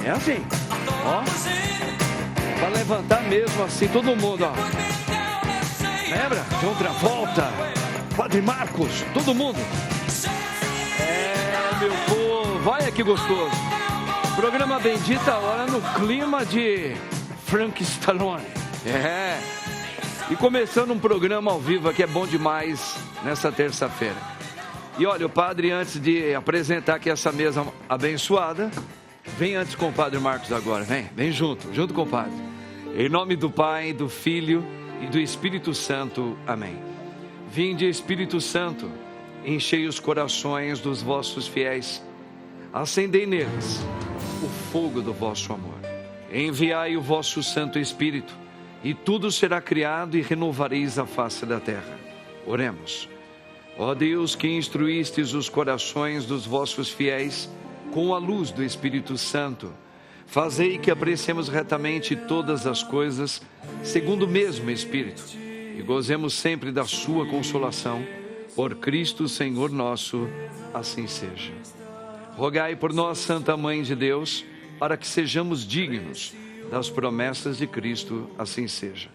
É assim, ó. Pra levantar mesmo assim, todo mundo, ó. Lembra? João Travolta, Padre Marcos, todo mundo. É, meu povo, olha que gostoso. Programa Bendita Hora no clima de Frank Stallone. É. E começando um programa ao vivo aqui, é bom demais nessa terça-feira. E olha, o padre, antes de apresentar aqui essa mesa abençoada, vem antes com o Padre Marcos agora, vem junto com o Padre. Em nome do Pai, do Filho e do Espírito Santo. Amém. Vinde, Espírito Santo, enchei os corações dos vossos fiéis, acendei neles o fogo do vosso amor. Enviai o vosso Santo Espírito, e tudo será criado e renovareis a face da terra. Oremos. Ó Deus, que instruístes os corações dos vossos fiéis com a luz do Espírito Santo, fazei que apreciemos retamente todas as coisas, segundo o mesmo Espírito, e gozemos sempre da sua consolação, por Cristo Senhor nosso, assim seja. Rogai por nós, Santa Mãe de Deus, para que sejamos dignos das promessas de Cristo, assim seja.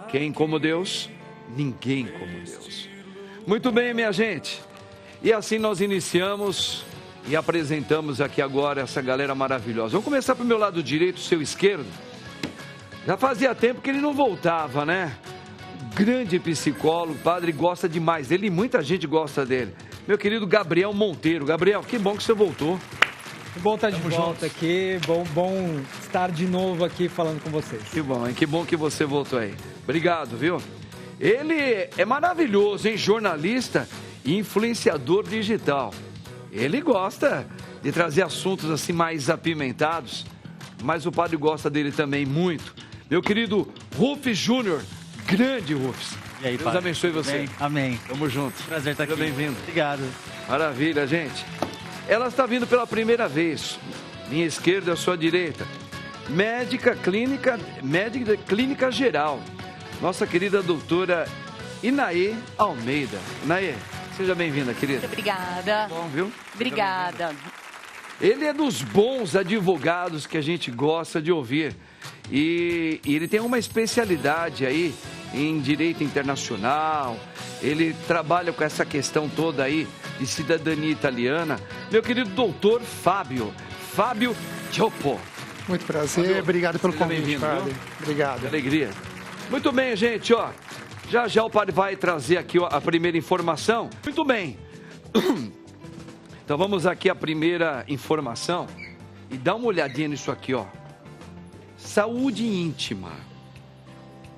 Quem como Deus? Ninguém como Deus. Muito bem, minha gente. E assim nós iniciamos e apresentamos aqui agora essa galera maravilhosa. Vamos começar pro meu lado direito, seu esquerdo. Já fazia tempo que ele não voltava, né? Grande psicólogo, o padre gosta demais dele e muita gente gosta dele. Meu querido Gabriel Monteiro. Gabriel, que bom que você voltou. Que bom estar de volta aqui, bom estar de novo aqui falando com vocês. Que bom, hein? Que bom que você voltou aí. Obrigado, viu? Ele é maravilhoso, hein? Jornalista e influenciador digital. Ele gosta de trazer assuntos assim mais apimentados, mas o padre gosta dele também muito. Meu querido Rufus Júnior, grande Rufus. E aí, Deus padre? abençoe você. Bem, amém. Tamo junto. Prazer estar aqui. Seja bem-vindo. Obrigado. Maravilha, gente. Ela está vindo pela primeira vez. Minha esquerda, sua direita. Médica clínica geral. Nossa querida doutora Inaê Almeida. Inaê, seja bem-vinda, querida. Muito obrigada. Bom, viu? Obrigada. Ele é dos bons advogados que a gente gosta de ouvir. E ele tem uma especialidade aí em direito internacional. Ele trabalha com essa questão toda aí de cidadania italiana. Meu querido doutor Fábio Gioppo. Muito prazer, Fábio, obrigado pelo seja convite, bem-vindo, padre. viu? Obrigado. Que alegria. Muito bem, gente, ó. Já o padre vai trazer aqui ó, a primeira informação. Muito bem. Então vamos aqui a primeira informação. E dá uma olhadinha nisso aqui, ó. Saúde íntima.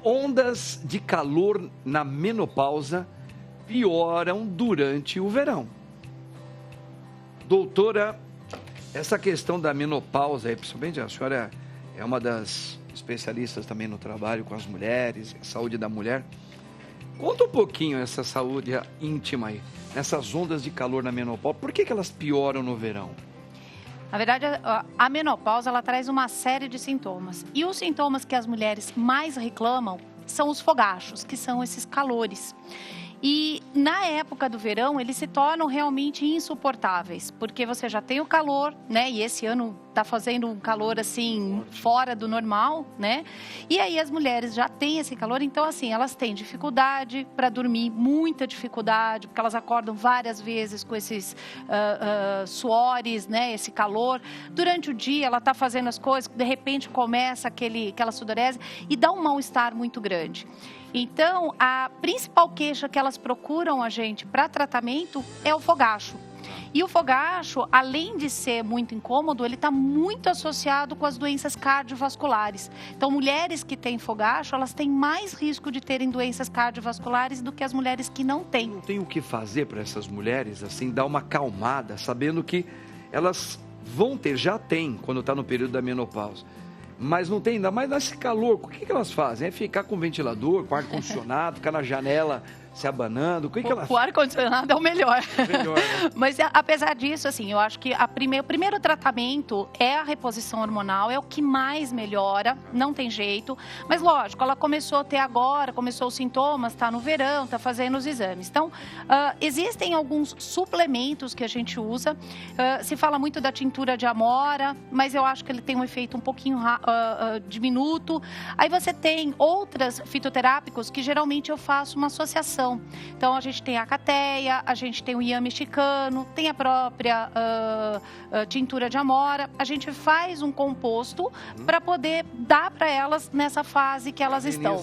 Ondas de calor na menopausa pioram durante o verão. Doutora, essa questão da menopausa, aí, principalmente a senhora é uma das especialistas também no trabalho com as mulheres, a saúde da mulher. Conta um pouquinho essa saúde íntima aí, nessas ondas de calor na menopausa. Por que elas pioram no verão? Na verdade, a menopausa, ela traz uma série de sintomas. E os sintomas que as mulheres mais reclamam são os fogachos, que são esses calores. E na época do verão, eles se tornam realmente insuportáveis, porque você já tem o calor, né? E esse ano tá fazendo um calor assim, fora do normal, né? E aí as mulheres já têm esse calor, então assim, elas têm dificuldade para dormir, muita dificuldade, porque elas acordam várias vezes com esses suores, né? Esse calor. Durante o dia, ela tá fazendo as coisas, de repente começa aquela sudorese e dá um mal-estar muito grande. Então, a principal queixa que elas procuram a gente para tratamento é o fogacho. E o fogacho, além de ser muito incômodo, ele está muito associado com as doenças cardiovasculares. Então, mulheres que têm fogacho, elas têm mais risco de terem doenças cardiovasculares do que as mulheres que não têm. Não tem o que fazer para essas mulheres, assim, dar uma acalmada, sabendo que elas vão ter, já tem, quando está no período da menopausa. Mas não tem ainda mais nesse calor. O que elas fazem? É ficar com ventilador, com ar-condicionado, ficar na janela se abanando? O que ela... O ar-condicionado é o melhor. Melhor, né? Mas, apesar disso, assim, eu acho que o primeiro tratamento é a reposição hormonal, é o que mais melhora, não tem jeito. Mas, lógico, ela começou a ter agora, começou os sintomas, está no verão, está fazendo os exames. Então, existem alguns suplementos que a gente usa. Se fala muito da tintura de amora, mas eu acho que ele tem um efeito um pouquinho diminuto. Aí você tem outras fitoterápicos que geralmente eu faço uma associação. Então, a gente tem a cateia, a gente tem o iã mexicano, tem a própria tintura de amora. A gente faz um composto para poder dar para elas nessa fase que elas estão.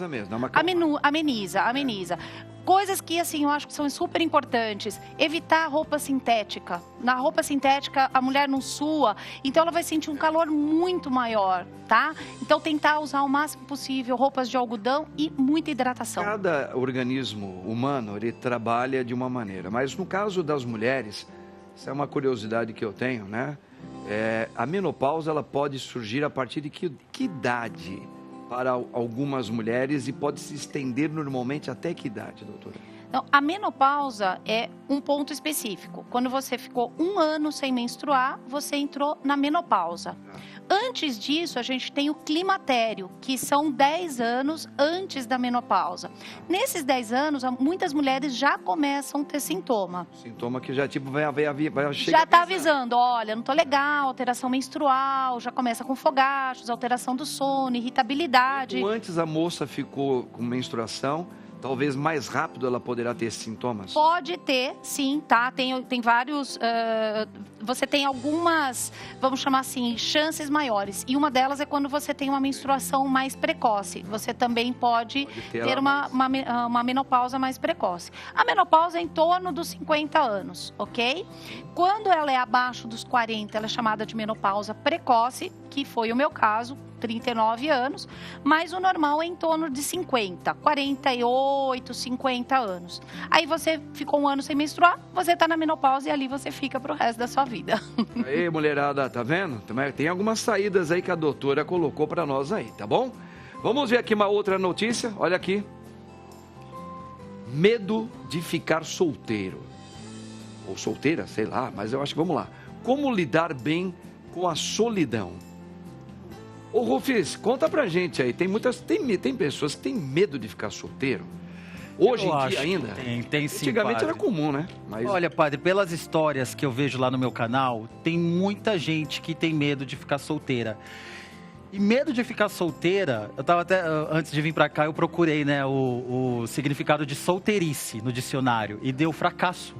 Ameniza. Coisas que, assim, eu acho que são super importantes. Evitar roupa sintética. Na roupa sintética, a mulher não sua, então ela vai sentir um calor muito maior, tá? Então, tentar usar o máximo possível roupas de algodão e muita hidratação. Cada organismo humano, ele trabalha de uma maneira. Mas no caso das mulheres, isso é uma curiosidade que eu tenho, né? A menopausa, ela pode surgir a partir de que idade? Para algumas mulheres e pode se estender normalmente até que idade, doutora? Então, a menopausa é um ponto específico. Quando você ficou 1 ano sem menstruar, você entrou na menopausa. Antes disso, a gente tem o climatério, que são 10 anos antes da menopausa. Nesses 10 anos, muitas mulheres já começam a ter sintoma. Sintoma que já tipo vai chegar. Já está avisando, olha, não tô legal, alteração menstrual, já começa com fogachos, alteração do sono, irritabilidade. Quanto antes a moça ficou com menstruação, talvez mais rápido ela poderá ter esses sintomas? Pode ter, sim, tá? Tem vários... você tem algumas, vamos chamar assim, chances maiores. E uma delas é quando você tem uma menstruação mais precoce. Você também pode ter uma menopausa mais precoce. A menopausa é em torno dos 50 anos, ok? Quando ela é abaixo dos 40, ela é chamada de menopausa precoce, que foi o meu caso, 39 anos, mas o normal é em torno de 50, 48, 50 anos. Aí você ficou 1 ano sem menstruar, você está na menopausa e ali você fica pro resto da sua vida. Aí, mulherada, tá vendo? Tem algumas saídas aí que a doutora colocou para nós aí, tá bom? Vamos ver aqui uma outra notícia, olha aqui. Medo de ficar solteiro. Ou solteira, sei lá, mas eu acho que vamos lá. Como lidar bem com a solidão? Ô, Rufis, conta pra gente aí, tem pessoas que têm medo de ficar solteiro? Hoje em dia ainda? Tem sim, antigamente padre. Era comum, né? Mas... Olha, padre, pelas histórias que eu vejo lá no meu canal, tem muita gente que tem medo de ficar solteira. E medo de ficar solteira, eu tava até, antes de vir pra cá, eu procurei, né, o significado de solteirice no dicionário e deu fracasso.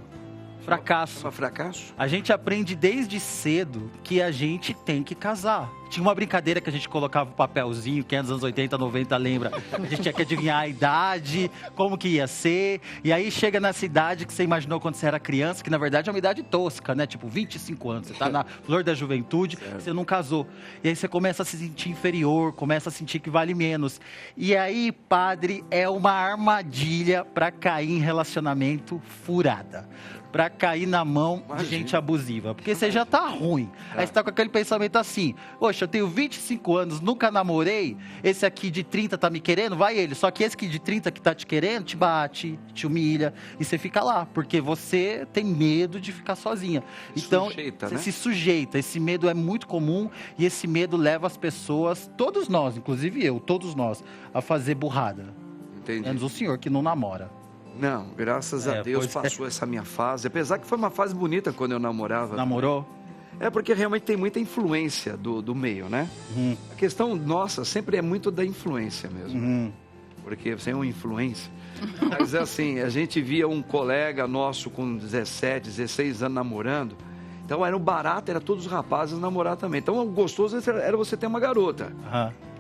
Fracasso. Chama fracasso? A gente aprende desde cedo que a gente tem que casar. Tinha uma brincadeira que a gente colocava um papelzinho, quem é dos anos 80, 90 lembra? A gente tinha que adivinhar a idade, como que ia ser. E aí chega nessa idade que você imaginou quando você era criança, que na verdade é uma idade tosca, né? Tipo, 25 anos, você tá na flor da juventude, certo. Você não casou. E aí você começa a se sentir inferior, começa a sentir que vale menos. E aí, padre, é uma armadilha para cair em relacionamento furada. Pra cair na mão de gente abusiva. Porque você já tá ruim. Aí você tá com aquele pensamento assim, poxa, eu tenho 25 anos, nunca namorei, esse aqui de 30 tá me querendo, vai ele. Só que esse aqui de 30 que tá te querendo, te bate, te humilha, e você fica lá, porque você tem medo de ficar sozinha. Então, você se sujeita. Esse medo é muito comum e esse medo leva as pessoas, todos nós, inclusive eu, todos nós, a fazer burrada. Entendi. Menos o senhor que não namora. Não, graças a Deus passou essa minha fase. Apesar que foi uma fase bonita quando eu namorava. Namorou? É porque realmente tem muita influência do meio, né? A questão nossa sempre é muito da influência mesmo. Porque você é uma influência. Mas assim, a gente via um colega nosso com 17, 16 anos namorando. Então era o barato, era todos os rapazes namorar também. Então o gostoso era você ter uma garota.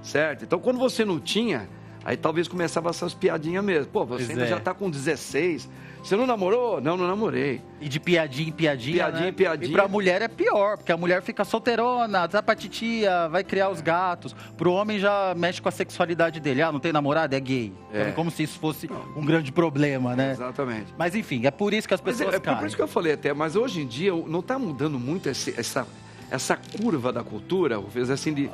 Certo? Então quando você não tinha... Aí talvez começava essas piadinhas mesmo. Pô, você ainda já tá com 16. Você não namorou? Não, não namorei. E de piadinha em piadinha, piadinha, né? piadinha. E pra mulher é pior, porque a mulher fica solteirona, tá pra titia, vai criar os gatos. Pro homem já mexe com a sexualidade dele. Ah, não tem namorado? É gay. Então, como se isso fosse um grande problema, né? Exatamente. Mas enfim, é por isso que as pessoas caem. Por isso que eu falei até, mas hoje em dia não tá mudando muito essa curva da cultura, assim, de...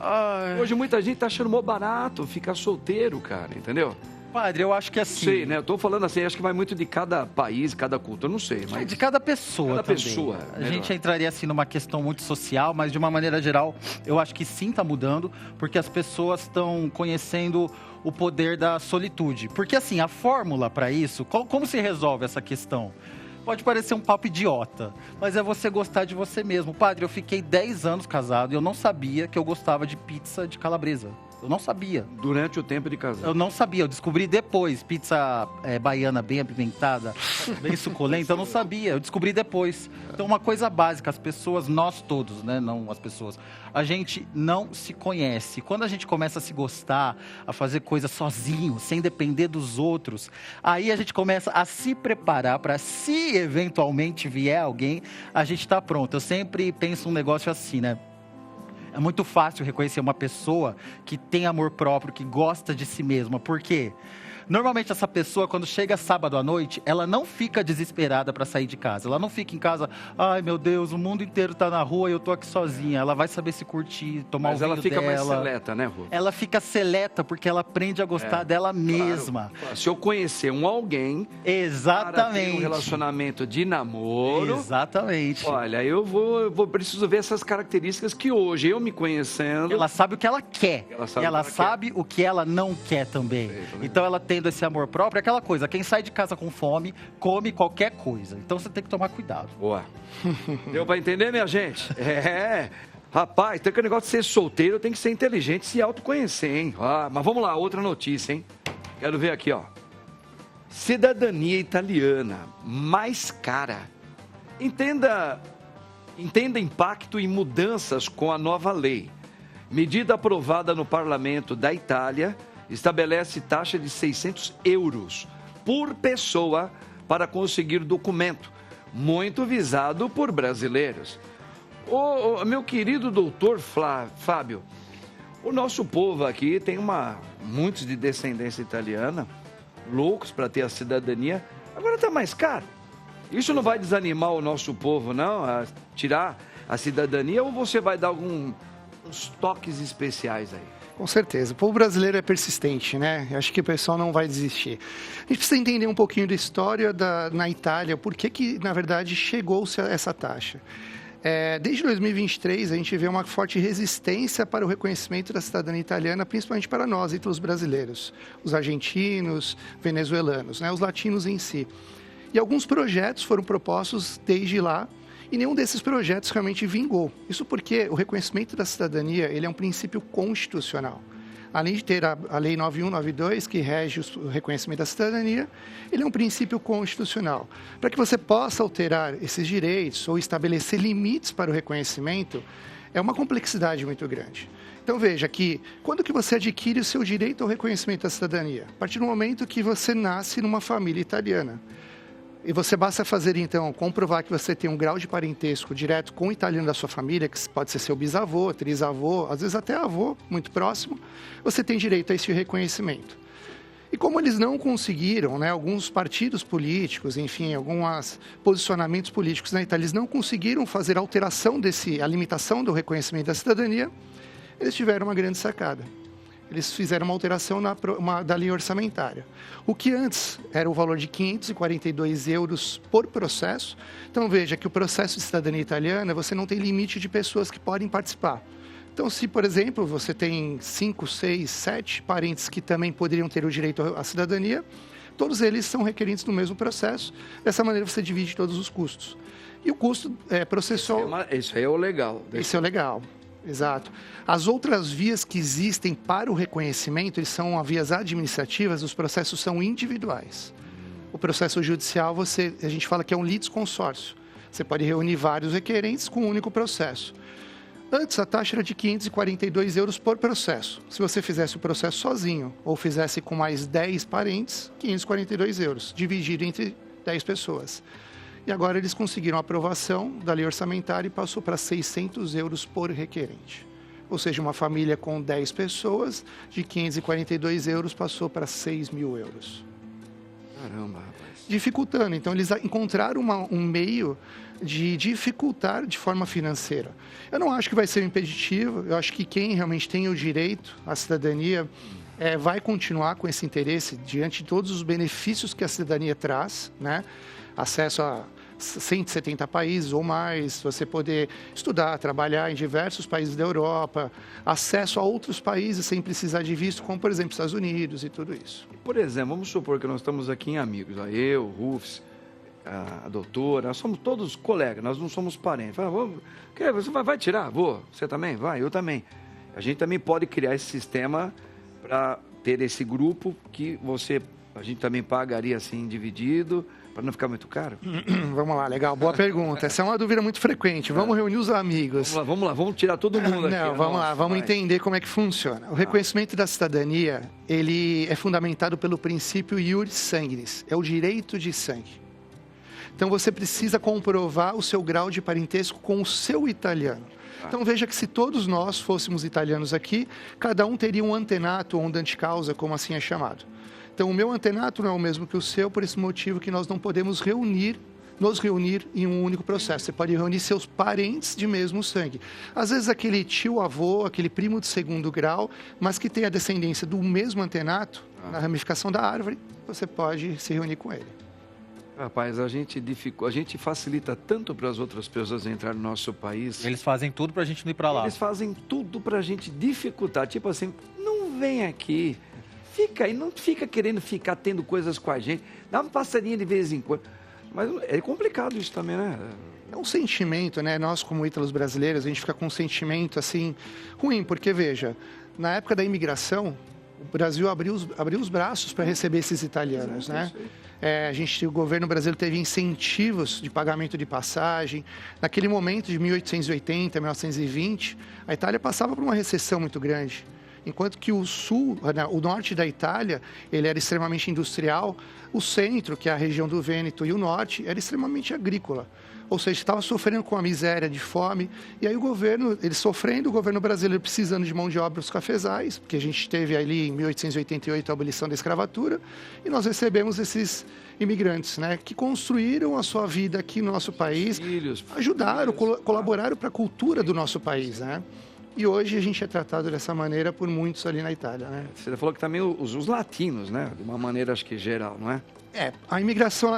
Hoje muita gente tá achando mó barato ficar solteiro, cara, entendeu? Padre, eu acho que assim... Sei, né? Eu tô falando assim, acho que vai muito de cada país, cada cultura, não sei. Mas... De cada pessoa também. Pessoa. A gente entraria assim numa questão muito social, mas de uma maneira geral, eu acho que sim está mudando, porque as pessoas estão conhecendo o poder da solitude. Porque assim, a fórmula para isso, como se resolve essa questão? Pode parecer um papo idiota, mas é você gostar de você mesmo. Padre, eu fiquei 10 anos casado e eu não sabia que eu gostava de pizza de calabresa. Eu não sabia. Durante o tempo de casado. Eu não sabia, eu descobri depois. Pizza baiana bem apimentada, bem suculenta, eu não sabia, eu descobri depois. Então, uma coisa básica, as pessoas, nós todos, né, não as pessoas, a gente não se conhece. Quando a gente começa a se gostar, a fazer coisas sozinho, sem depender dos outros, aí a gente começa a se preparar para, se eventualmente vier alguém, a gente está pronto. Eu sempre penso um negócio assim, né? É muito fácil reconhecer uma pessoa que tem amor próprio, que gosta de si mesma. Por quê? Normalmente essa pessoa, quando chega sábado à noite, ela não fica desesperada para sair de casa. Ela não fica em casa, ai meu Deus, o mundo inteiro está na rua e eu tô aqui sozinha. Ela vai saber se curtir, tomar o vinho dela. Mas ela fica mais seleta, né, Rô? Ela fica seleta porque ela aprende a gostar dela mesma. Claro. Se eu conhecer alguém... Exatamente. Para ter um relacionamento de namoro... Exatamente. Olha, eu preciso ver essas características que hoje, eu me conhecendo... Ela sabe o que ela quer. Ela sabe quer. O que ela não quer também. Então ela tendo esse amor próprio, é aquela coisa, quem sai de casa com fome, come qualquer coisa. Então você tem que tomar cuidado. Boa. Deu pra entender, minha gente? Rapaz, tem aquele negócio de ser solteiro, tem que ser inteligente, se autoconhecer, hein? Mas vamos lá, outra notícia, hein? Quero ver aqui, ó. Cidadania italiana, mais cara. Entenda impacto e mudanças com a nova lei. Medida aprovada no parlamento da Itália estabelece taxa de 600 euros por pessoa para conseguir documento, muito visado por brasileiros. Meu querido doutor Fábio, o nosso povo aqui tem muitos de descendência italiana, loucos para ter a cidadania, agora está mais caro. Isso não vai desanimar o nosso povo, não, a tirar a cidadania, ou você vai dar uns toques especiais aí? Com certeza. O povo brasileiro é persistente, né? Eu acho que o pessoal não vai desistir. A gente precisa entender um pouquinho da história na Itália, por que, na verdade, chegou-se a essa taxa. Desde 2023, a gente vê uma forte resistência para o reconhecimento da cidadania italiana, principalmente para nós, entre os brasileiros, os argentinos, venezuelanos, né? Os latinos em si. E alguns projetos foram propostos desde lá, e nenhum desses projetos realmente vingou. Isso porque o reconhecimento da cidadania ele é um princípio constitucional. Além de ter a Lei 9192, que rege o reconhecimento da cidadania, ele é um princípio constitucional. Para que você possa alterar esses direitos ou estabelecer limites para o reconhecimento, é uma complexidade muito grande. Então veja que, quando que você adquire o seu direito ao reconhecimento da cidadania? A partir do momento que você nasce numa família italiana. E você basta fazer, então, comprovar que você tem um grau de parentesco direto com o italiano da sua família, que pode ser seu bisavô, trisavô, às vezes até avô, muito próximo, você tem direito a esse reconhecimento. E como eles não conseguiram, né, alguns partidos políticos, enfim, alguns posicionamentos políticos na Itália, eles não conseguiram fazer a limitação do reconhecimento da cidadania, eles tiveram uma grande sacada. Eles fizeram uma alteração da lei orçamentária. O que antes era o valor de 542 euros por processo. Então, veja que o processo de cidadania italiana, você não tem limite de pessoas que podem participar. Então, se, por exemplo, você tem 5, 6, 7 parentes que também poderiam ter o direito à cidadania, todos eles são requerentes no mesmo processo. Dessa maneira, você divide todos os custos. E o custo processual... Isso aí é o legal. Isso é o legal. Exato. As outras vias que existem para o reconhecimento, eles são vias administrativas, os processos são individuais. O processo judicial, a gente fala que é um litisconsórcio. Você pode reunir vários requerentes com um único processo. Antes, a taxa era de 542 euros por processo. Se você fizesse o processo sozinho ou fizesse com mais 10 parentes, 542 euros, dividido entre 10 pessoas. E agora eles conseguiram a aprovação da lei orçamentária e passou para 600 euros por requerente. Ou seja, uma família com 10 pessoas, de 542 euros, passou para 6 mil euros. Caramba, rapaz. Dificultando. Então, eles encontraram um meio de dificultar de forma financeira. Eu não acho que vai ser impeditivo. Eu acho que quem realmente tem o direito à cidadania vai continuar com esse interesse diante de todos os benefícios que a cidadania traz, né? Acesso a 170 países ou mais, você poder estudar, trabalhar em diversos países da Europa, acesso a outros países sem precisar de visto, como, por exemplo, Estados Unidos e tudo isso. Por exemplo, vamos supor que nós estamos aqui em amigos, eu, o Rufus, a doutora, nós somos todos colegas, nós não somos parentes. Você vai tirar? Vou. Você também? Vai, eu também. A gente também pode criar esse sistema para ter esse grupo que a gente também pagaria assim, dividido, para não ficar muito caro? Vamos lá, legal, boa pergunta. Essa é uma dúvida muito frequente. Vamos reunir os amigos. Vamos lá, vamos tirar todo mundo aqui. Não, vamos lá, vamos entender como é que funciona. O reconhecimento da cidadania, ele é fundamentado pelo princípio iuris sanguinis, é o direito de sangue. Então você precisa comprovar o seu grau de parentesco com o seu italiano. Então veja que se todos nós fôssemos italianos aqui, cada um teria um antenato ou um dante causa, como assim é chamado. Então o meu antenato não é o mesmo que o seu, por esse motivo que nós não podemos nos reunir em um único processo. Você pode reunir seus parentes de mesmo sangue. Às vezes aquele tio-avô, aquele primo de segundo grau, mas que tem a descendência do mesmo antenato, na ramificação da árvore, você pode se reunir com ele. Rapaz, a gente facilita tanto para as outras pessoas entrar no nosso país. Eles fazem tudo para a gente não ir para lá. Eles fazem tudo para a gente dificultar. Tipo assim, não vem aqui, fica aí, não fica querendo ficar tendo coisas com a gente. Dá uma passadinha de vez em quando. Mas é complicado isso também, né? É um sentimento, né? Nós, como ítalos brasileiros, a gente fica com um sentimento, assim, ruim. Porque, veja, na época da imigração, o Brasil abriu os braços para receber esses italianos, né? O governo brasileiro teve incentivos de pagamento de passagem. Naquele momento de 1880, 1920, a Itália passava por uma recessão muito grande. Enquanto que o norte da Itália, ele era extremamente industrial, o centro, que é a região do Vêneto, e o norte, era extremamente agrícola. Ou seja, estava sofrendo com a miséria de fome. E aí o governo brasileiro precisando de mão de obra os cafezais, porque a gente teve ali em 1888 a abolição da escravatura, e nós recebemos esses imigrantes, né, que construíram a sua vida aqui no nosso país, ajudaram, colaboraram para a cultura do nosso país, né? E hoje a gente é tratado dessa maneira por muitos ali na Itália, né? Você falou que também os latinos, né? De uma maneira, acho que geral, não é? A imigração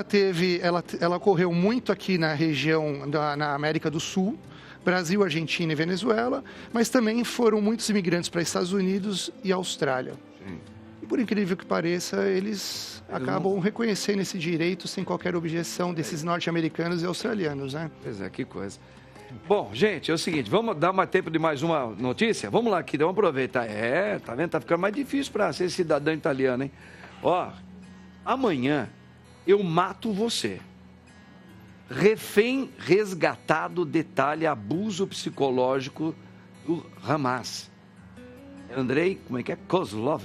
ela ocorreu muito aqui na região na América do Sul, Brasil, Argentina e Venezuela, mas também foram muitos imigrantes para Estados Unidos e Austrália. Sim. E por incrível que pareça, eles acabam reconhecendo esse direito sem qualquer objeção desses norte-americanos e australianos, né? Pois é, que coisa. Bom, gente, é o seguinte, vamos dar mais tempo de mais uma notícia? Vamos lá aqui, vamos aproveitar. Tá vendo? Tá ficando mais difícil para ser cidadão italiano, hein? Ó, amanhã eu mato você. Refém resgatado detalha abuso psicológico do Hamas. Andrei, como é que é? Kozlov.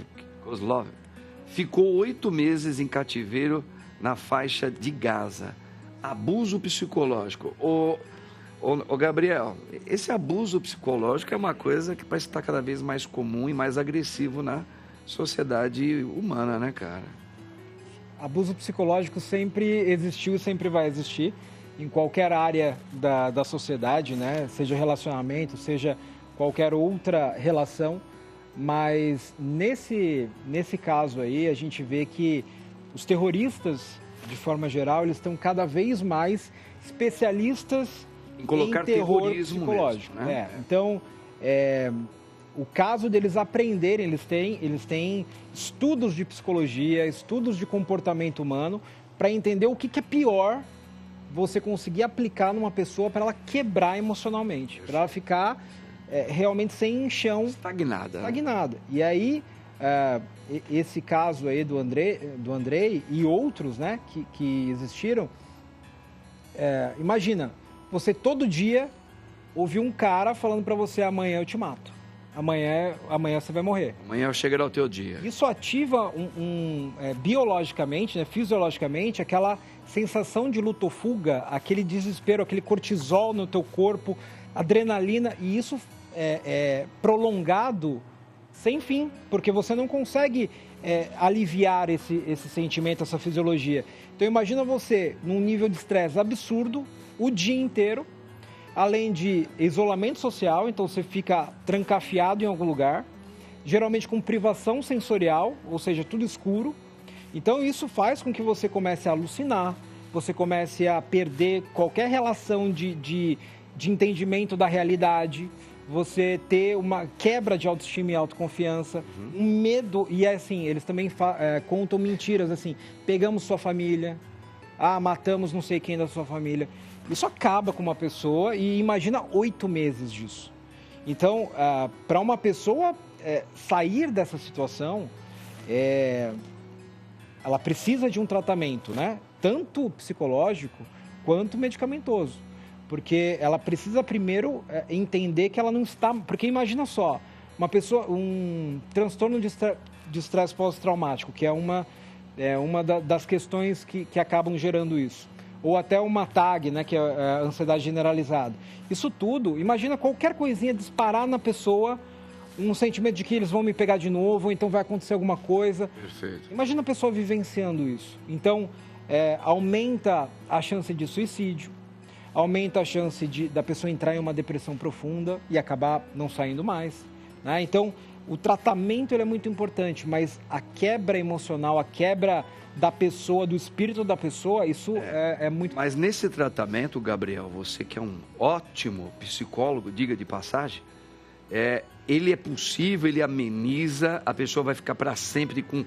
Ficou 8 meses em cativeiro na faixa de Gaza. Abuso psicológico. Ô Gabriel, esse abuso psicológico é uma coisa que parece estar cada vez mais comum e mais agressivo na sociedade humana, né, cara? Abuso psicológico sempre existiu e sempre vai existir em qualquer área da sociedade, né? Seja relacionamento, seja qualquer outra relação. Mas nesse caso aí, a gente vê que os terroristas, de forma geral, eles estão cada vez mais especialistas em colocar terrorismo psicológico, mesmo, né? Então, o caso deles aprenderem, eles têm estudos de psicologia, estudos de comportamento humano, para entender o que é pior você conseguir aplicar numa pessoa para ela quebrar emocionalmente, para ela ficar realmente sem chão. Estagnada. E aí, esse caso aí do Andrei e outros, né, que existiram, imagina, você todo dia ouvir um cara falando para você: amanhã eu te mato, amanhã você vai morrer. Amanhã chegará o teu dia. Isso ativa biologicamente, né, fisiologicamente, aquela sensação de luta ou fuga, aquele desespero, aquele cortisol no teu corpo, adrenalina, e isso é prolongado sem fim, porque você não consegue aliviar esse sentimento, essa fisiologia. Então imagina você num nível de estresse absurdo, o dia inteiro, além de isolamento social, então você fica trancafiado em algum lugar, geralmente com privação sensorial, ou seja, tudo escuro. Então isso faz com que você comece a alucinar, você comece a perder qualquer relação de entendimento da realidade, você ter uma quebra de autoestima e autoconfiança, um medo, e assim, eles também contam mentiras, assim, pegamos sua família, matamos não sei quem da sua família. Isso acaba com uma pessoa e imagina 8 meses disso. Então, para uma pessoa sair dessa situação, ela precisa de um tratamento, né? Tanto psicológico quanto medicamentoso. Porque ela precisa primeiro entender que ela não está... Porque imagina só, uma pessoa, um transtorno de estresse pós-traumático, que é uma das questões que acabam gerando isso. Ou até uma TAG, né, que é a ansiedade generalizada. Isso tudo, imagina qualquer coisinha disparar na pessoa, um sentimento de que eles vão me pegar de novo, ou então vai acontecer alguma coisa. Perfeito. Imagina a pessoa vivenciando isso. Então, aumenta a chance de suicídio, aumenta a chance da pessoa entrar em uma depressão profunda e acabar não saindo mais, né? Então, o tratamento ele é muito importante, mas a quebra emocional, a quebra da pessoa, do espírito da pessoa, isso é muito... Mas nesse tratamento, Gabriel, você que é um ótimo psicólogo, diga de passagem, ele é possível, ele ameniza, a pessoa vai ficar para sempre com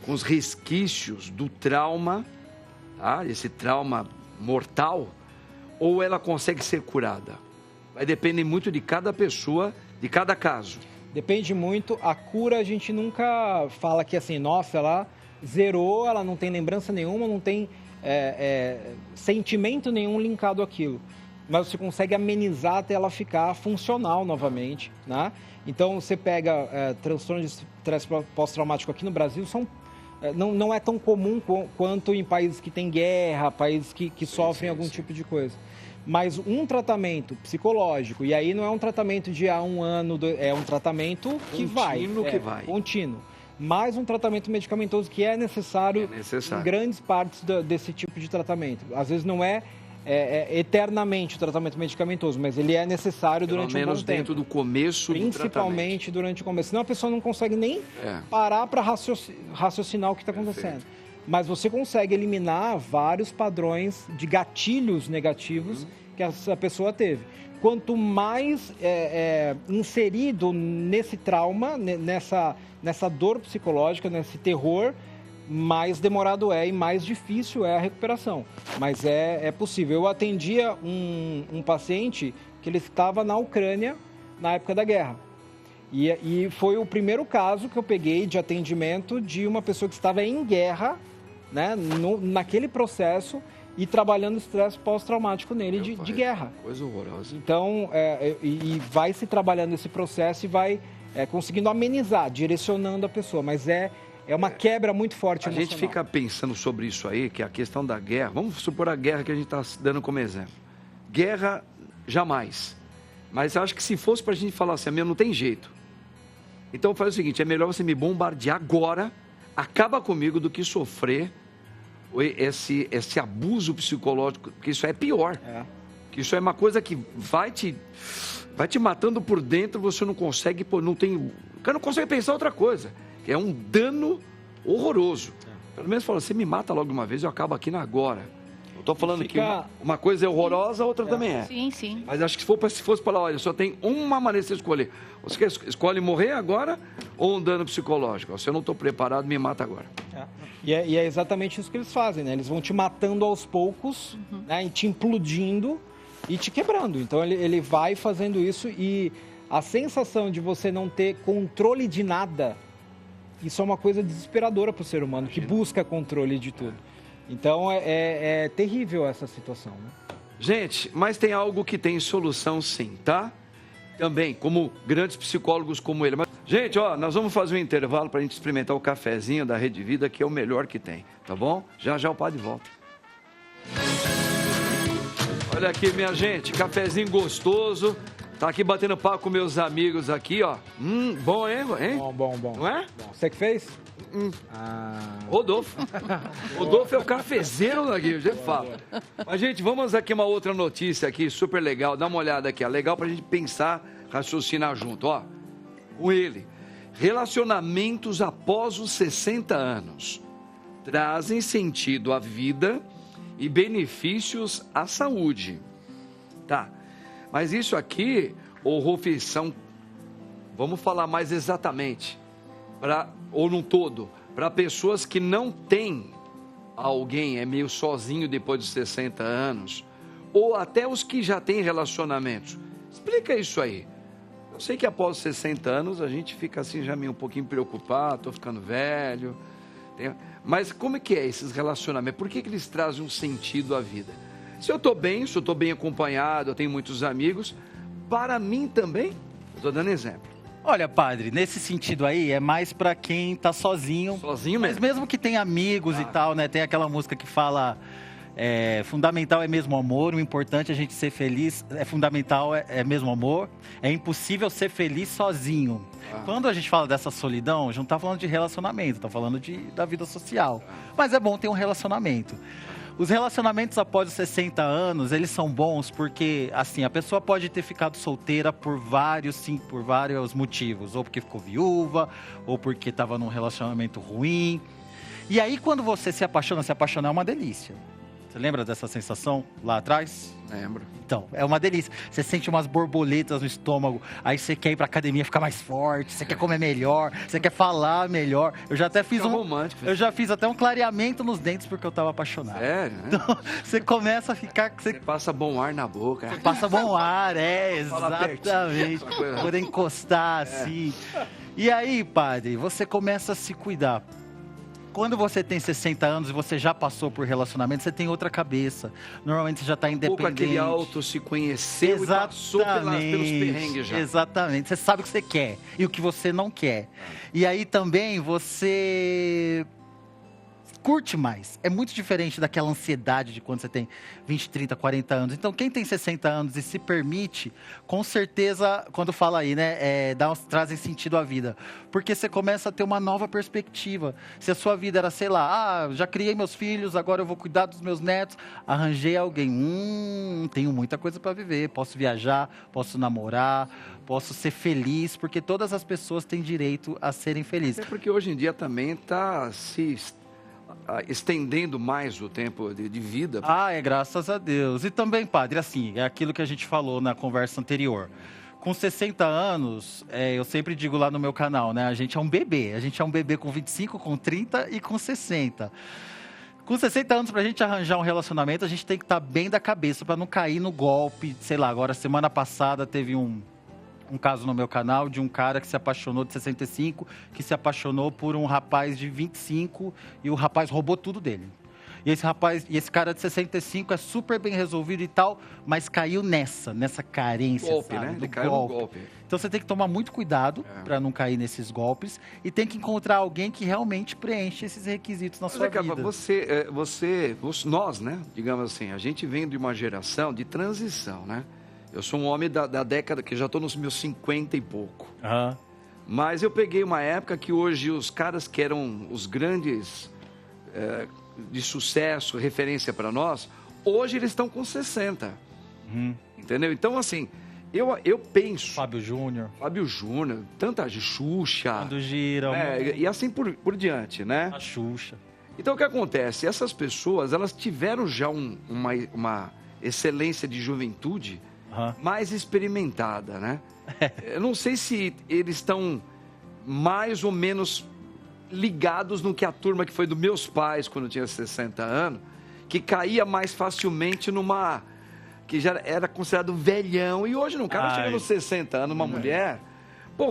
os resquícios do trauma, tá? Esse trauma mortal, ou ela consegue ser curada? Vai depender muito de cada pessoa, de cada caso. Depende muito. A cura, a gente nunca fala que assim, nossa, ela zerou, ela não tem lembrança nenhuma, não tem sentimento nenhum linkado àquilo. Mas você consegue amenizar até ela ficar funcional novamente, né? Então, você pega transtorno de estresse pós-traumático aqui no Brasil, não é tão comum quanto em países que têm guerra, países que sofrem algum tipo de coisa. Mas um tratamento psicológico, e aí não é um tratamento de 1 ano, é um tratamento que vai. Contínuo. Mais um tratamento medicamentoso que é necessário. Em grandes partes desse tipo de tratamento. Às vezes não é eternamente o tratamento medicamentoso, mas ele é necessário durante um bom tempo. Pelo menos dentro do começo do tratamento. Principalmente durante o começo. Senão a pessoa não consegue nem parar para raciocinar o que está acontecendo. Mas você consegue eliminar vários padrões de gatilhos negativos que essa pessoa teve. Quanto mais inserido nesse trauma, nessa dor psicológica, nesse terror, mais demorado e mais difícil é a recuperação. Mas é possível. Eu atendia um paciente que ele estava na Ucrânia na época da guerra. E foi o primeiro caso que eu peguei de atendimento de uma pessoa que estava em guerra, né, naquele processo e trabalhando estresse pós-traumático nele de guerra. Coisa horrorosa. Então, e vai se trabalhando esse processo e vai conseguindo amenizar, direcionando a pessoa, mas é uma quebra muito forte emocional. A gente fica pensando sobre isso aí, que é a questão da guerra. Vamos supor a guerra que a gente está dando como exemplo. Guerra, jamais. Mas eu acho que se fosse para a gente falar assim, não tem jeito. Então faz o seguinte, é melhor você me bombardear agora, acaba comigo, do que sofrer esse abuso psicológico, que isso é pior. Que isso é uma coisa que vai te matando por dentro, você não consegue, não consegue pensar outra coisa. É um dano horroroso. Pelo menos fala, você me mata logo de uma vez, eu acabo aqui na agora. Eu estou falando que uma coisa é horrorosa, a outra também é. Sim, sim. Mas acho que se fosse falar, olha, só tem uma maneira de você escolher. Você escolhe morrer agora ou um dano psicológico? Se eu não estou preparado, me mata agora. E é exatamente isso que eles fazem, né? Eles vão te matando aos poucos, né? E te implodindo e te quebrando. Então, ele vai fazendo isso e a sensação de você não ter controle de nada, isso é uma coisa desesperadora para o ser humano, que busca controle de tudo. Então, é terrível essa situação, né? Gente, mas tem algo que tem solução sim, tá? Também, como grandes psicólogos como ele. Mas, gente, nós vamos fazer um intervalo para a gente experimentar o cafezinho da Rede Vida, que é o melhor que tem, tá bom? Já o Padre volta. Olha aqui, minha gente, cafezinho gostoso. Tá aqui batendo papo com meus amigos aqui, ó. Bom, hein? Bom. Não é? Bom. Você que fez? Rodolfo. Rodolfo é o cafezeiro daqui, eu já falo. Mas, gente, vamos aqui uma outra notícia aqui, super legal. Dá uma olhada aqui, ó. Legal pra gente pensar, raciocinar junto, ó. Com ele, Relacionamentos após os 60 anos trazem sentido à vida e benefícios à saúde. Tá, mas isso aqui, Rolf, são, vamos falar mais exatamente, ou num todo, para pessoas que não têm alguém, é meio sozinho depois dos 60 anos, ou até os que já têm relacionamentos. Explica isso aí. Eu sei que após os 60 anos a gente fica assim já meio um pouquinho preocupado, estou ficando velho. Mas como é que é esses relacionamentos? Por que eles trazem um sentido à vida? Se eu estou bem, se eu estou bem acompanhado, eu tenho muitos amigos, para mim também, estou dando exemplo. Olha, padre, nesse sentido aí, é mais pra quem tá sozinho. Sozinho mesmo. Mas mesmo que tenha amigos e tal, né? Tem aquela música que fala, fundamental é mesmo amor, o importante é a gente ser feliz, fundamental é mesmo amor, é impossível ser feliz sozinho. Quando a gente fala dessa solidão, a gente não tá falando de relacionamento, tá falando da vida social. Mas é bom ter um relacionamento. Os relacionamentos após os 60 anos, eles são bons porque, assim, a pessoa pode ter ficado solteira por vários motivos. Ou porque ficou viúva, ou porque estava num relacionamento ruim. E aí, quando você se apaixonar é uma delícia. Você lembra dessa sensação lá atrás? Lembro. Então, é uma delícia. Você sente umas borboletas no estômago, aí você quer ir pra academia ficar mais forte, você quer comer melhor, você quer falar melhor. Eu já até fiz romântico. Eu já fiz até um clareamento nos dentes porque eu tava apaixonado. Sério, né? Então, você começa a ficar... Você passa bom ar na boca. Você passa bom ar, exatamente. Poder encostar, assim. E aí, padre, você começa a se cuidar. Quando você tem 60 anos e você já passou por relacionamento, você tem outra cabeça. Normalmente você já está independente. Um pouco aquele auto se conheceu e passou pelos perrengues já. Exatamente. Você sabe o que você quer e o que você não quer. E aí também você curte mais. É muito diferente daquela ansiedade de quando você tem 20, 30, 40 anos. Então, quem tem 60 anos e se permite, com certeza, quando fala aí, né, trazem sentido à vida. Porque você começa a ter uma nova perspectiva. Se a sua vida era, sei lá, já criei meus filhos, agora eu vou cuidar dos meus netos, arranjei alguém, tenho muita coisa para viver, posso viajar, posso namorar, posso ser feliz, porque todas as pessoas têm direito a serem felizes. É porque hoje em dia também está se estendendo mais o tempo de vida. Graças a Deus. E também, padre, assim, é aquilo que a gente falou na conversa anterior. Com 60 anos, eu sempre digo lá no meu canal, né? A gente é um bebê. A gente é um bebê com 25, com 30 e com 60. Com 60 anos, pra gente arranjar um relacionamento, a gente tem que estar bem da cabeça para não cair no golpe. Sei lá, agora, semana passada, teve um caso no meu canal de um cara que se apaixonou de 65, que se apaixonou por um rapaz de 25 e o rapaz roubou tudo dele. E esse cara de 65 é super bem resolvido e tal, mas caiu nessa carência, golpe, sabe? Né? Do Ele caiu golpe. no golpe. Então você tem que tomar muito cuidado para não cair nesses golpes e tem que encontrar alguém que realmente preenche esses requisitos na sua vida. Nós, né? Digamos assim, a gente vem de uma geração de transição, né? Eu sou um homem da década que já estou nos meus 50 e pouco. Uhum. Mas eu peguei uma época que hoje os caras que eram os grandes de sucesso, referência para nós, hoje eles estão com 60. Uhum. Entendeu? Então, assim, eu penso... Fábio Júnior, tanta Xuxa... Quando gira... E assim por diante, né? A Xuxa. Então, o que acontece? Essas pessoas, elas tiveram já uma excelência de juventude... mais experimentada, né? Eu não sei se eles estão mais ou menos ligados no que a turma que foi dos meus pais quando eu tinha 60 anos, que caía mais facilmente que já era considerado velhão, e hoje não, cara chega nos 60 anos, uma mulher,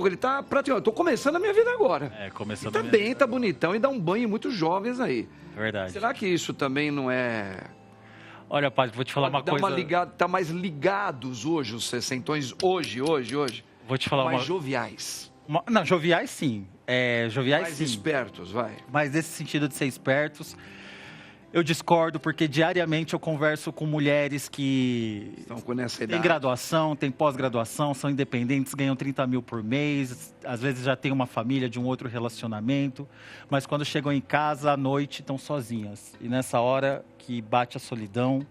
ele tá praticamente, eu tô começando a minha vida agora. Começando e tá bem, tá bonitão, e dá um banho em muitos jovens aí. Verdade. Será que isso também não é... Olha, padre, vou te falar uma coisa... Tá mais ligados hoje, os 60ões, hoje. Vou te falar mais joviais. Não, joviais sim. Joviais mais sim. Espertos, vai. Mas nesse sentido de ser espertos, eu discordo, porque diariamente eu converso com mulheres que estão com essa idade. Têm graduação, têm pós-graduação, são independentes, ganham 30 mil por mês, às vezes já tem uma família de um outro relacionamento, mas quando chegam em casa à noite estão sozinhas. E nessa hora que bate a solidão,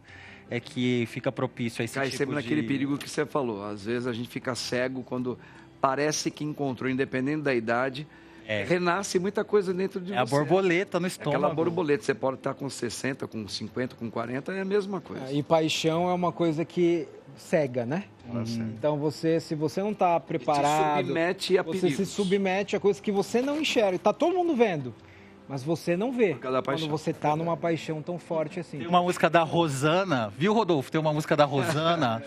é que fica propício a esse Cai tipo sempre naquele perigo que você falou. Às vezes a gente fica cego quando parece que encontrou, independente da idade, renasce muita coisa dentro de você. É a borboleta no estômago. Aquela borboleta, você pode estar com 60, com 50, com 40, é a mesma coisa. E paixão é uma coisa que cega, né? Então, se você não está preparado, te submete a você perigos. se submete a coisas que você não enxerga. Está todo mundo vendo, mas você não vê quando você está numa paixão tão forte assim. Tem uma música da Rosana, viu, Rodolfo? Tem uma música da Rosana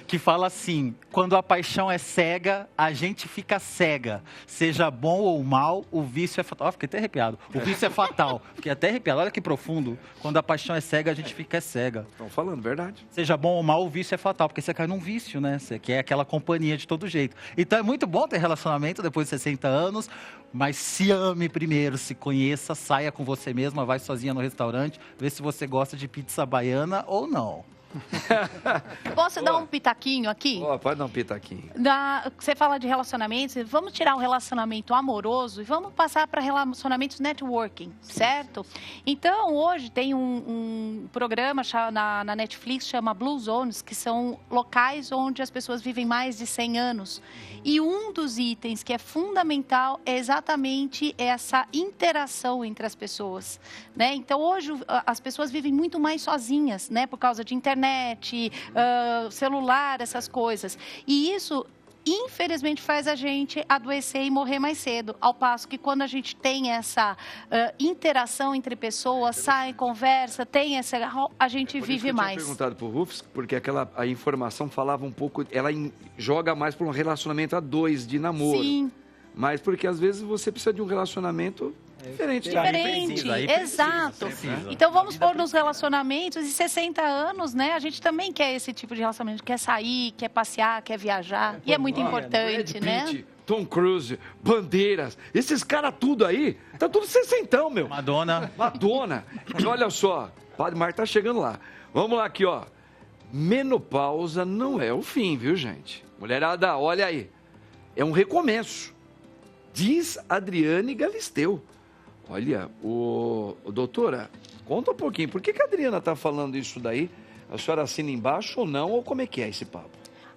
que fala assim: quando a paixão é cega, a gente fica cega. Seja bom ou mal, o vício é fatal. Fiquei até arrepiado. O vício é fatal. Fiquei até arrepiado. Olha que profundo. Quando a paixão é cega, a gente fica cega. Estão falando, verdade. Seja bom ou mal, o vício é fatal. Porque você cai num vício, né? Você quer aquela companhia de todo jeito. Então é muito bom ter relacionamento depois de 60 anos. Mas se ame primeiro, se conheça, saia com você mesma, vai sozinha no restaurante, vê se você gosta de pizza baiana ou não. Posso dar um pitaquinho aqui? Pode dar um pitaquinho. Você fala de relacionamentos, vamos tirar o relacionamento amoroso e vamos passar para relacionamentos networking, certo? Então, hoje tem um programa na Netflix, chama Blue Zones, que são locais onde as pessoas vivem mais de 100 anos. E um dos itens que é fundamental é exatamente essa interação entre as pessoas, né? Então, hoje as pessoas vivem muito mais sozinhas, né? Por causa de internet, celular, essas coisas. E isso, infelizmente, faz a gente adoecer e morrer mais cedo. Ao passo que quando a gente tem essa interação entre pessoas, sai, conversa, tem essa, a gente vive mais. Eu tinha perguntado para o Rufus, porque a informação falava um pouco, ela joga mais para um relacionamento a dois, de namoro. Sim. Mas porque às vezes você precisa de um relacionamento diferente. Exato. Então vamos pôr nos relacionamentos, e 60 anos, né? A gente também quer esse tipo de relacionamento, quer sair, quer passear, quer viajar. E é muito importante, Brad Pitt, né? Tom Cruise, Bandeiras, esses caras tudo aí, tá tudo 60, meu. Madonna. E olha só, Padre Marco tá chegando lá. Vamos lá aqui, ó. Menopausa não é o fim, viu, gente? Mulherada, olha aí. É um recomeço. Diz Adriane Galisteu. Olha, doutora, conta um pouquinho. Por que a Adriana está falando isso daí? A senhora assina embaixo ou não? Ou como é que é esse papo?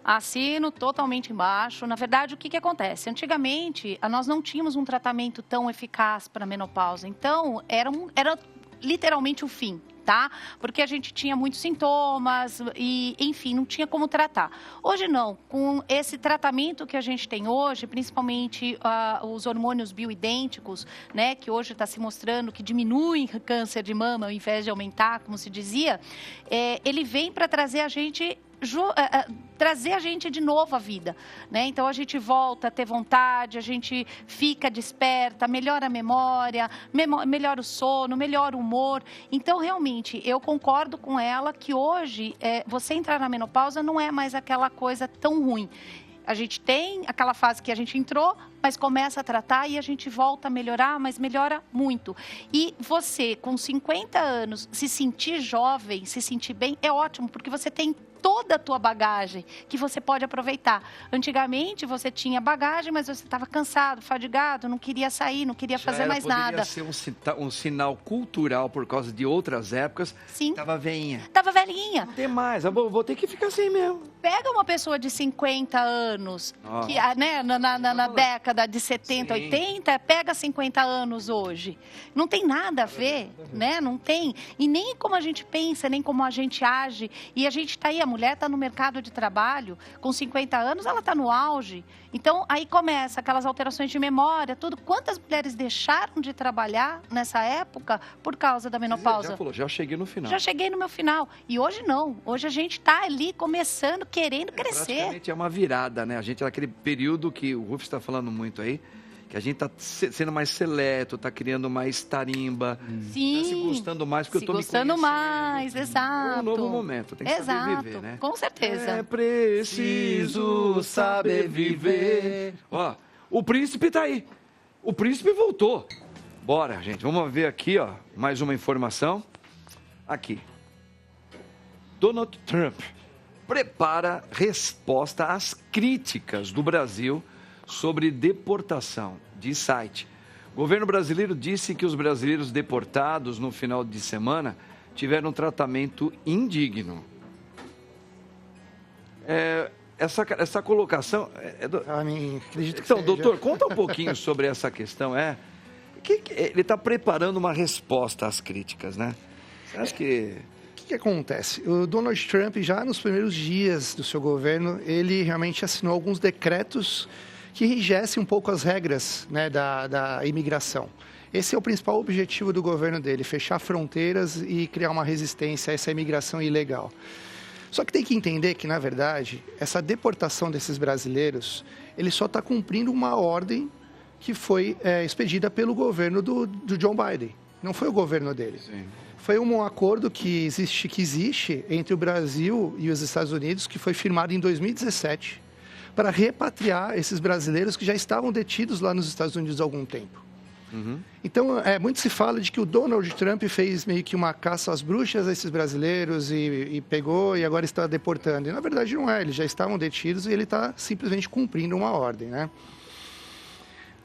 Assino totalmente embaixo. Na verdade, o que acontece? Antigamente, nós não tínhamos um tratamento tão eficaz para a menopausa. Então, era literalmente o fim. Tá? Porque a gente tinha muitos sintomas e, enfim, não tinha como tratar. Hoje não, com esse tratamento que a gente tem hoje, principalmente os hormônios bioidênticos, né, que hoje está se mostrando que diminuem o câncer de mama ao invés de aumentar, como se dizia, ele vem para trazer a gente de novo à vida, né? Então a gente volta a ter vontade, a gente fica desperta, melhora a memória, melhora o sono, melhora o humor. Então realmente eu concordo com ela que hoje você entrar na menopausa não é mais aquela coisa tão ruim. A gente tem aquela fase que a gente entrou, mas começa a tratar e a gente volta a melhorar, mas melhora muito. E você, com 50 anos, se sentir jovem, se sentir bem, é ótimo, porque você tem toda a tua bagagem que você pode aproveitar. Antigamente, você tinha bagagem, mas você estava cansado, fadigado, não queria sair, não queria fazer mais nada. Poderia ser um sinal cultural por causa de outras épocas. Sim. Tava velhinha. Tava velhinha. Não tem mais, vou ter que ficar assim mesmo. Pega uma pessoa de 50 anos, que, né, na década de 70, sim, 80, pega 50 anos hoje. Não tem nada a ver, né? Não tem. E nem como a gente pensa, nem como a gente age. E a gente está aí, a mulher está no mercado de trabalho, com 50 anos, ela está no auge. Então, aí começa aquelas alterações de memória, tudo. Quantas mulheres deixaram de trabalhar nessa época por causa da menopausa? Já falou, já cheguei no final. Já cheguei no meu final. E hoje não. Hoje a gente está ali começando, querendo crescer. Praticamente é uma virada, né? A gente, naquele período que o Rufus está falando muito aí, que a gente está sendo mais seleto, está criando mais tarimba, sim, está se gostando mais, porque eu estou me conhecendo. gostando mais, exato. É um novo momento, tem que saber viver, né? Com certeza. É preciso saber viver. Ó, o príncipe está aí. O príncipe voltou. Bora, gente, vamos ver aqui, ó, mais uma informação. Aqui. Donald Trump prepara resposta às críticas do Brasil sobre deportação, diz site. O governo brasileiro disse que os brasileiros deportados no final de semana tiveram um tratamento indigno. essa colocação... Acredito que então, seja. doutor, conta um pouquinho sobre essa questão. Ele está preparando uma resposta às críticas, né? Você acha que... O que acontece? O Donald Trump, já nos primeiros dias do seu governo, ele realmente assinou alguns decretos que enrijecem um pouco as regras, né, da imigração. Esse é o principal objetivo do governo dele, fechar fronteiras e criar uma resistência a essa imigração ilegal. Só que tem que entender que, na verdade, essa deportação desses brasileiros, ele só está cumprindo uma ordem que foi expedida pelo governo do John Biden. Não foi o governo dele. Sim. Foi um acordo que existe entre o Brasil e os Estados Unidos, que foi firmado em 2017, para repatriar esses brasileiros que já estavam detidos lá nos Estados Unidos há algum tempo. Uhum. Então, muito se fala de que o Donald Trump fez meio que uma caça às bruxas a esses brasileiros e pegou e agora está deportando. E, na verdade, não é. Eles já estavam detidos e ele está simplesmente cumprindo uma ordem, né?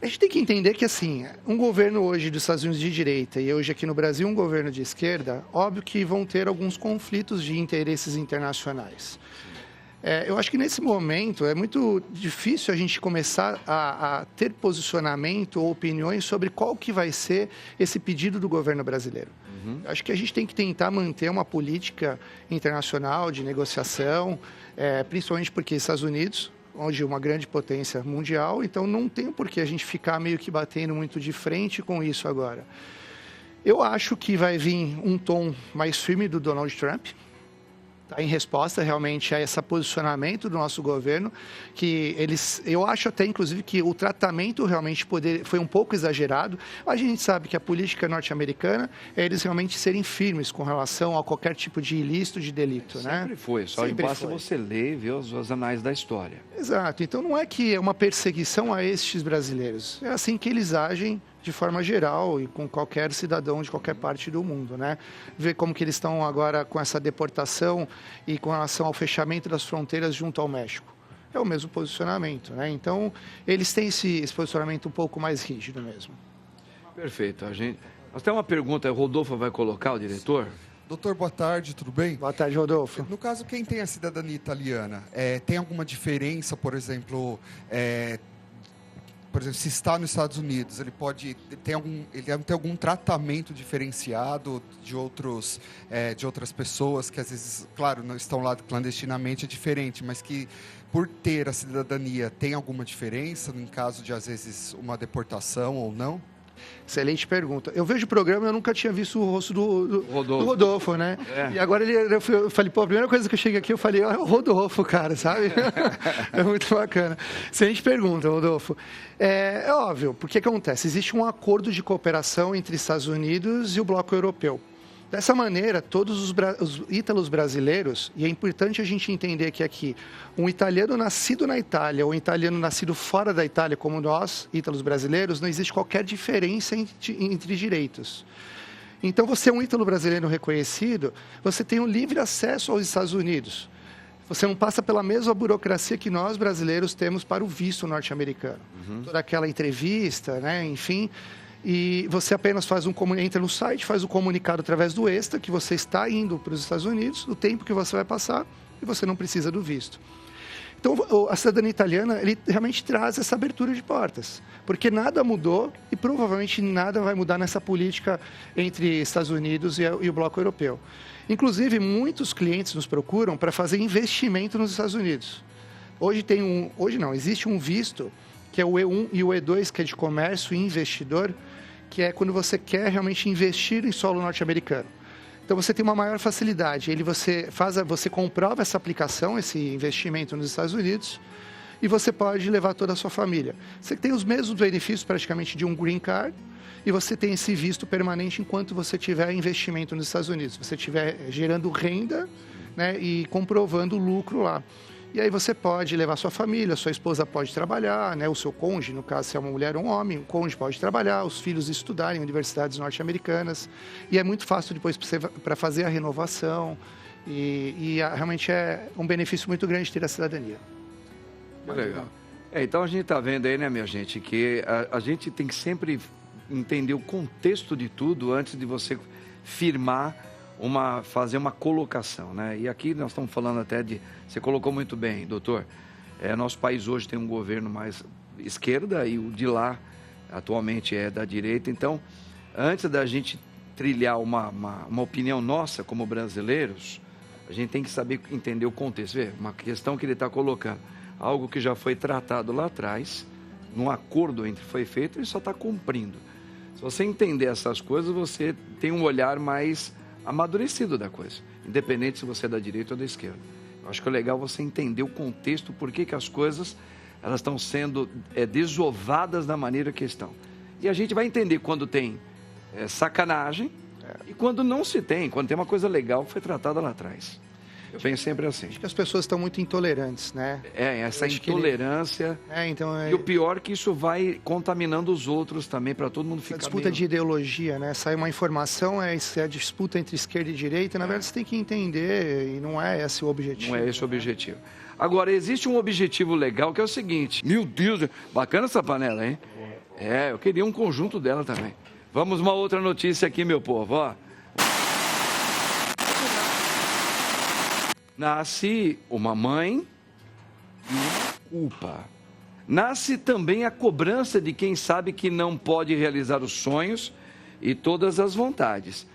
A gente tem que entender que, assim, um governo hoje dos Estados Unidos de direita e hoje aqui no Brasil um governo de esquerda, óbvio que vão ter alguns conflitos de interesses internacionais. Eu acho que nesse momento é muito difícil a gente começar a ter posicionamento ou opiniões sobre qual que vai ser esse pedido do governo brasileiro. Uhum. Acho que a gente tem que tentar manter uma política internacional de negociação, principalmente porque Estados Unidos, onde uma grande potência mundial, então não tem por que a gente ficar meio que batendo muito de frente com isso agora. Eu acho que vai vir um tom mais firme do Donald Trump, em resposta realmente a esse posicionamento do nosso governo, que eu acho até inclusive que o tratamento realmente foi um pouco exagerado. A gente sabe que a política norte-americana é eles realmente serem firmes com relação a qualquer tipo de ilícito, de delito, né? Sempre foi, só basta você ler e ver os anais da história. Exato, então não é que é uma perseguição a estes brasileiros, é assim que eles agem de forma geral e com qualquer cidadão de qualquer parte do mundo, né? Ver como que eles estão agora com essa deportação e com relação ao fechamento das fronteiras junto ao México. É o mesmo posicionamento, né? Então, eles têm esse posicionamento um pouco mais rígido mesmo. Perfeito. Nós temos uma pergunta, o Rodolfo vai colocar, o diretor? Doutor, boa tarde, tudo bem? Boa tarde, Rodolfo. No caso, quem tem a cidadania italiana, tem alguma diferença, por exemplo, se está nos Estados Unidos, ele deve ter algum tratamento diferenciado de outras pessoas que às vezes, claro, não estão lá clandestinamente, é diferente, mas que por ter a cidadania tem alguma diferença em caso de às vezes uma deportação ou não? Excelente pergunta. Eu vejo o programa e eu nunca tinha visto o rosto do Rodolfo, né? E agora eu falei, pô, a primeira coisa que eu cheguei aqui, eu falei, o Rodolfo, cara, sabe? É muito bacana. Excelente pergunta, Rodolfo. É óbvio, porque acontece? Existe um acordo de cooperação entre Estados Unidos e o bloco europeu. Dessa maneira, todos os ítalos brasileiros, e é importante a gente entender que aqui, um italiano nascido na Itália ou um italiano nascido fora da Itália, como nós, ítalos brasileiros, não existe qualquer diferença entre direitos. Então, você é um ítalo brasileiro reconhecido, você tem um livre acesso aos Estados Unidos. Você não passa pela mesma burocracia que nós, brasileiros, temos para o visto norte-americano. Uhum. Toda aquela entrevista, né, enfim... E você apenas entra no site, faz o comunicado através do ESTA, que você está indo para os Estados Unidos, o tempo que você vai passar, e você não precisa do visto. Então, a cidadania italiana, ele realmente traz essa abertura de portas, porque nada mudou e provavelmente nada vai mudar nessa política entre Estados Unidos e o bloco europeu. Inclusive, muitos clientes nos procuram para fazer investimento nos Estados Unidos. Existe um visto, que é o E1 e o E2, que é de comércio e investidor, que é quando você quer realmente investir em solo norte-americano. Então, você tem uma maior facilidade. Você comprova essa aplicação, esse investimento nos Estados Unidos, e você pode levar toda a sua família. Você tem os mesmos benefícios, praticamente, de um green card, e você tem esse visto permanente enquanto você tiver investimento nos Estados Unidos. Você estiver gerando renda, né, e comprovando lucro lá. E aí você pode levar sua família, sua esposa pode trabalhar, né? O seu cônjuge, no caso, se é uma mulher ou um homem, o cônjuge pode trabalhar, os filhos estudarem em universidades norte-americanas. E é muito fácil depois para fazer a renovação. Realmente é um benefício muito grande ter a cidadania. Legal. Então a gente está vendo aí, né, minha gente, que a gente tem que sempre entender o contexto de tudo antes de você firmar fazer uma colocação, né? E aqui nós estamos falando até de... Você colocou muito bem, doutor. Nosso país hoje tem um governo mais esquerda e o de lá atualmente é da direita. Então, antes da gente trilhar uma opinião nossa como brasileiros, a gente tem que saber entender o contexto. Vê, uma questão que ele está colocando, algo que já foi tratado lá atrás, num acordo entre foi feito, ele só está cumprindo. Se você entender essas coisas, você tem um olhar mais amadurecido da coisa, independente se você é da direita ou da esquerda. Eu acho que é legal você entender o contexto, por que as coisas elas estão sendo desovadas da maneira que estão. E a gente vai entender quando tem sacanagem e quando não se tem, quando tem uma coisa legal que foi tratada lá atrás. Eu penso sempre assim. Acho que as pessoas estão muito intolerantes, né? Essa intolerância. E o pior é que isso vai contaminando os outros também, para todo mundo ficar. A disputa de ideologia, né? Sai uma informação, é a disputa entre esquerda e direita. Na verdade, você tem que entender, e não é esse o objetivo. Não é esse o objetivo. Agora, existe um objetivo legal que é o seguinte. Meu Deus, bacana essa panela, hein? Eu queria um conjunto dela também. Vamos uma outra notícia aqui, meu povo, ó. Nasce uma mãe e uma culpa. Nasce também a cobrança de quem sabe que não pode realizar os sonhos e todas as vontades.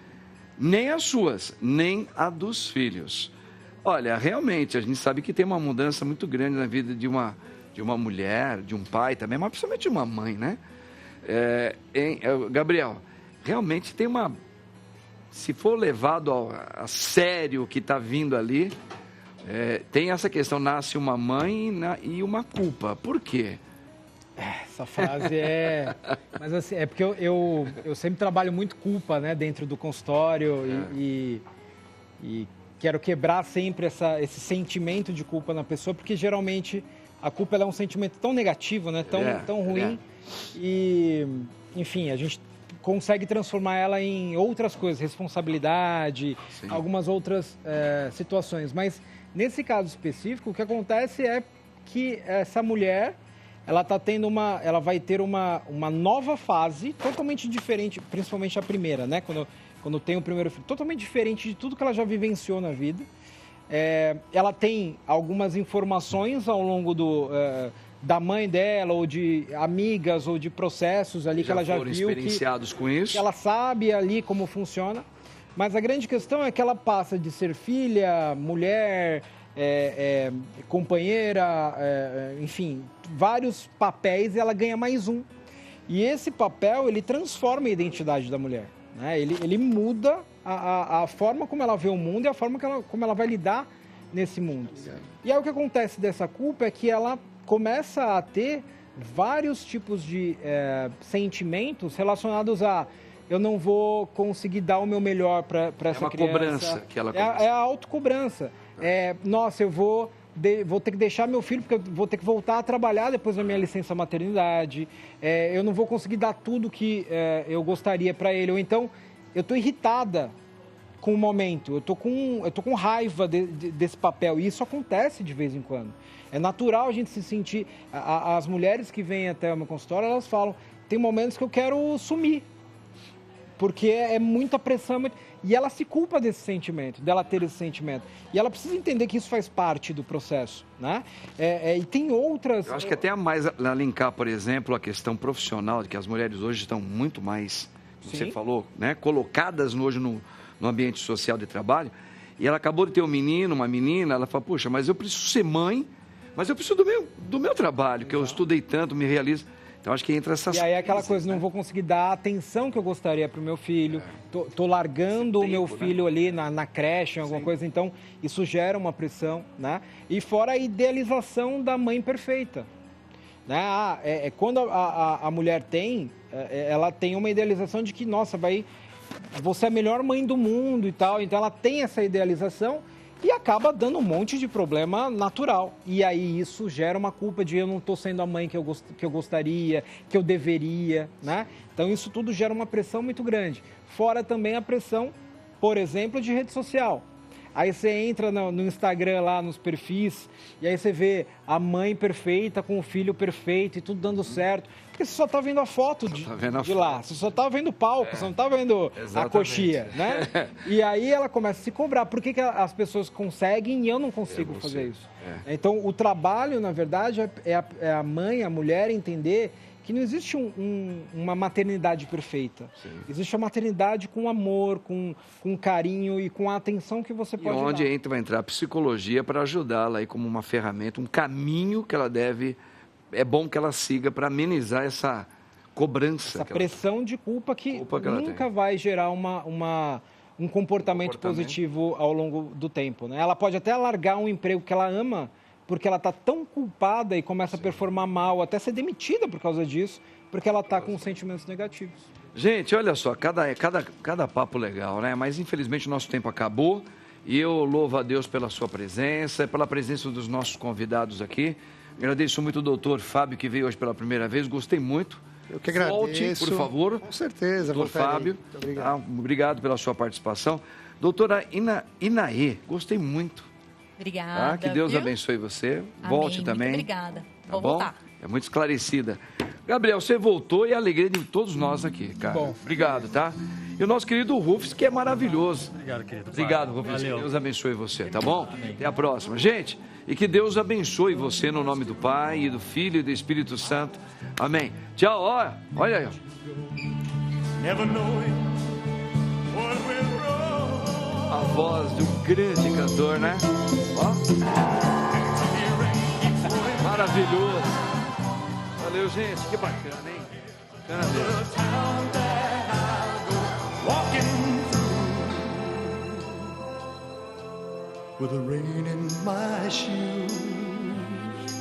Nem as suas, nem a dos filhos. Olha, realmente, a gente sabe que tem uma mudança muito grande na vida de uma mulher, de um pai também, mas principalmente de uma mãe, né? Gabriel, realmente tem uma... Se for levado a sério o que está vindo ali, tem essa questão, nasce uma mãe e uma culpa. Por quê? Essa frase Mas assim, porque eu sempre trabalho muito culpa, né, dentro do consultório e quero quebrar sempre esse sentimento de culpa na pessoa, porque geralmente a culpa ela é um sentimento tão negativo, né, tão ruim e, enfim, a gente consegue transformar ela em outras coisas, responsabilidade, sim, algumas outras situações. Mas, nesse caso específico, o que acontece é que essa mulher, ela vai ter uma nova fase, totalmente diferente, principalmente a primeira, né? Quando tem o primeiro filho, totalmente diferente de tudo que ela já vivenciou na vida. Ela tem algumas informações ao longo da mãe dela, ou de amigas, ou de processos ali que ela já viu. Experienciados com isso. Que ela sabe ali como funciona. Mas a grande questão é que ela passa de ser filha, mulher, companheira, enfim, vários papéis, e ela ganha mais um. E esse papel, ele transforma a identidade da mulher, né? Ele muda a forma como ela vê o mundo e a forma como ela vai lidar nesse mundo. E aí o que acontece dessa culpa é que ela começa a ter vários tipos de sentimentos relacionados a eu não vou conseguir dar o meu melhor para essa criança. É uma cobrança que ela começa. É a autocobrança. Nossa, eu vou ter que deixar meu filho, porque eu vou ter que voltar a trabalhar depois da minha licença maternidade. Eu não vou conseguir dar tudo que eu gostaria para ele. Ou então, eu estou irritada com o momento. Eu tô com raiva desse papel. E isso acontece de vez em quando. É natural a gente se sentir... As mulheres que vêm até o meu consultório, elas falam, tem momentos que eu quero sumir. Porque é muita pressão. E ela se culpa desse sentimento, dela ter esse sentimento. E ela precisa entender que isso faz parte do processo, né? E tem outras... Eu acho que até a mais a linkar, por exemplo, a questão profissional, de que as mulheres hoje estão muito mais, como você falou, né? Colocadas hoje no ambiente social de trabalho. E ela acabou de ter um menino, uma menina, ela fala, puxa, mas eu preciso ser mãe, mas eu preciso do meu trabalho, que eu estudei tanto, me realizo. Então, acho que entra essas... E aí aquela coisa, não vou conseguir dar a atenção que eu gostaria para o meu filho, tô largando o meu filho ali na creche, alguma coisa, então isso gera uma pressão, né? E fora a idealização da mãe perfeita, né? Quando a mulher ela tem uma idealização de que, nossa, você é a melhor mãe do mundo e tal, então ela tem essa idealização e acaba dando um monte de problema natural. E aí isso gera uma culpa de eu não estou sendo a mãe que eu gostaria, que eu deveria, né? Então isso tudo gera uma pressão muito grande. Fora também a pressão, por exemplo, de rede social. Aí você entra no Instagram lá, nos perfis, e aí você vê a mãe perfeita com o filho perfeito e tudo dando certo. Porque você só tá vendo a foto de lá, você só tá vendo o palco, você não tá vendo a coxinha, né? E aí ela começa a se cobrar. Por que as pessoas conseguem e eu não consigo fazer isso? Então, o trabalho, na verdade, é a mãe, a mulher entender que não existe uma maternidade perfeita. Sim. Existe a maternidade com amor, com carinho e com a atenção que você pode dar. E onde vai entrar a psicologia para ajudá-la aí como uma ferramenta, um caminho que ela deve... É bom que ela siga para amenizar essa cobrança. Essa pressão de culpa que nunca vai gerar um comportamento positivo ao longo do tempo, né? Ela pode até largar um emprego que ela ama, porque ela está tão culpada e começa a performar mal, até ser demitida por causa disso, porque ela está com sentimentos negativos. Gente, olha só, cada papo legal, né? Mas infelizmente o nosso tempo acabou e eu louvo a Deus pela sua presença, pela presença dos nossos convidados aqui. Agradeço muito o doutor Fábio, que veio hoje pela primeira vez, gostei muito. Eu que agradeço. Volte, por favor. Com certeza, doutor Fábio. Muito obrigado. Obrigado pela sua participação. Doutora Inaê, gostei muito. Obrigada. Que Deus abençoe você. Amém. Volte também. Muito obrigada. Vou bom? voltar. É muito esclarecida. Gabriel, você voltou e a alegria de todos nós aqui, cara. Bom. Obrigado, tá? E o nosso querido Rufus, que é maravilhoso. Obrigado, querido. Obrigado, Rufus. Que Deus abençoe você, tá bom? Amém. Até a próxima. Gente, e que Deus abençoe você no nome do Pai, e do Filho e do Espírito Santo. Amém. Tchau, olha aí. A voz de um grande cantor, né? Ó. Maravilhoso. Valeu, gente. Que bacana, hein? Bacana mesmo. With the rain in my shoes.